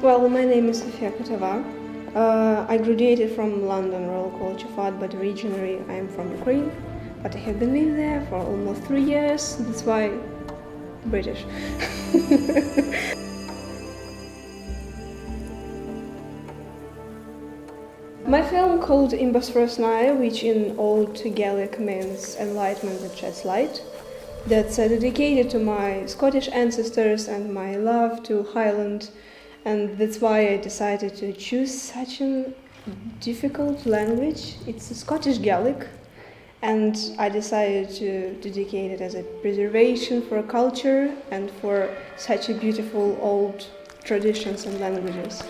Well, my name is Sofiia Kutova. I graduated from London Royal College of Art, but originally I am from Ukraine. But I have been living there for almost 3 years, that's why British. My film called Imbas Forosnai, which in Old Gaelic means enlightenment that sheds light, that's dedicated to my Scottish ancestors and my love to Highland, and that's why I decided to choose such a difficult language. It's a Scottish Gaelic, and I decided to dedicate it as a preservation for a culture and for such a beautiful old traditions and languages.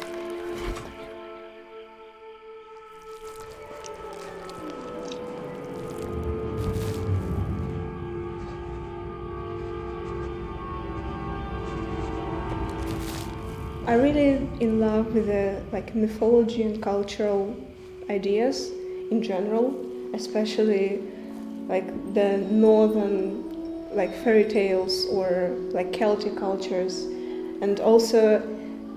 I'm really in love with the mythology and cultural ideas in general, especially the northern fairy tales or Celtic cultures. And also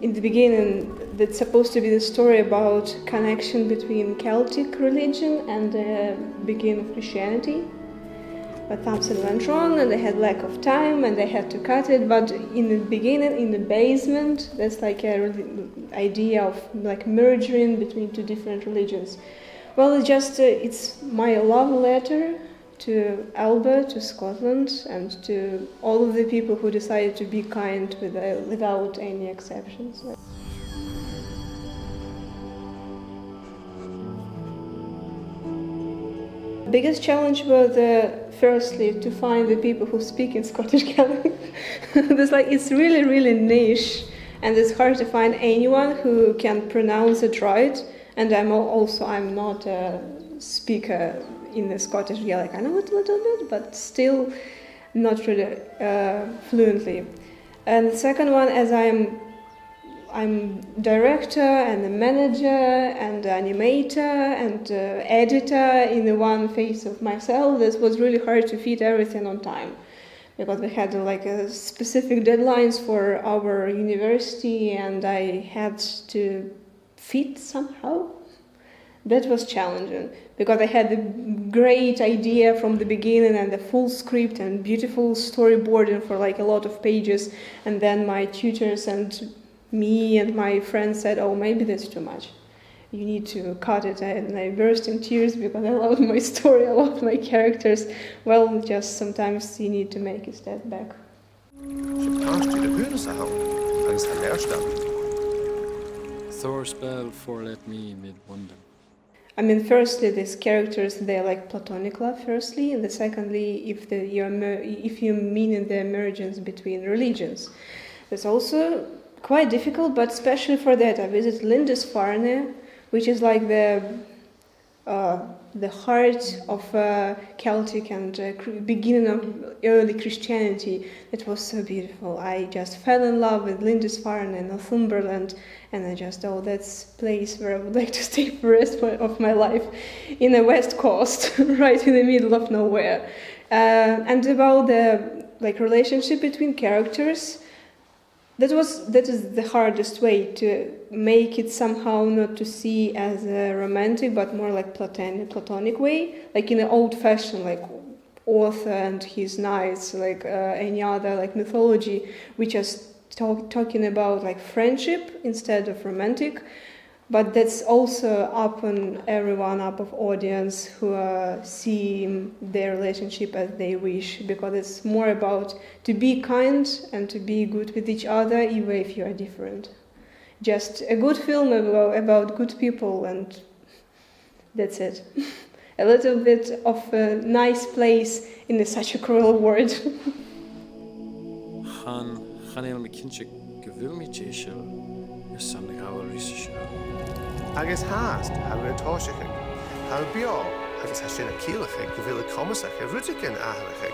in the beginning that's supposed to be the story about connection between Celtic religion and the beginning of Christianity. But something went wrong and they had lack of time and they had to cut it. But in the beginning, in the basement, there's a idea of merging between two different religions. Well, it's my love letter to Alba, to Scotland, and to all of the people who decided to be kind without any exceptions. The biggest challenge was firstly to find the people who speak in Scottish Gaelic. It's really, really niche, and it's hard to find anyone who can pronounce it right. And I'm not a speaker in the Scottish Gaelic. I know it a little bit, but still not really fluently. And the second one, as I'm director and a manager and animator and editor in the one phase of myself. This was really hard to fit everything on time because we had a specific deadlines for our university and I had to fit somehow. That was challenging because I had a great idea from the beginning and the full script and beautiful storyboarding for a lot of pages, and then my tutors and me and my friends said, oh, maybe that's too much. You need to cut it. And I burst in tears because I loved my story, I loved my characters. Well, just sometimes you need to make a step back. Thorspel for let me mid wonder. I mean, firstly, these characters, they're platonic love, firstly, and secondly, if you mean in the emergence between religions. There's also quite difficult, but especially for that, I visited Lindisfarne, which is the heart of Celtic and beginning of early Christianity. It was so beautiful. I just fell in love with Lindisfarne and Northumberland, and I just, that's a place where I would like to stay for the rest of my life, in the west coast, right in the middle of nowhere. And about the relationship between characters, that is the hardest way to make it somehow not to see as a romantic, but more platonic way, in an old-fashioned Arthur and his knights, any other mythology, which is talking about friendship instead of romantic. But that's also up on everyone, up of audience who see their relationship as they wish, because it's more about to be kind and to be good with each other, even if you are different. Just a good film about good people, and that's it. A little bit of a nice place in such a cruel world. Agus háast a bhfuil agus has sin a cílacha go bhfuil comasach a ruúteacin athracha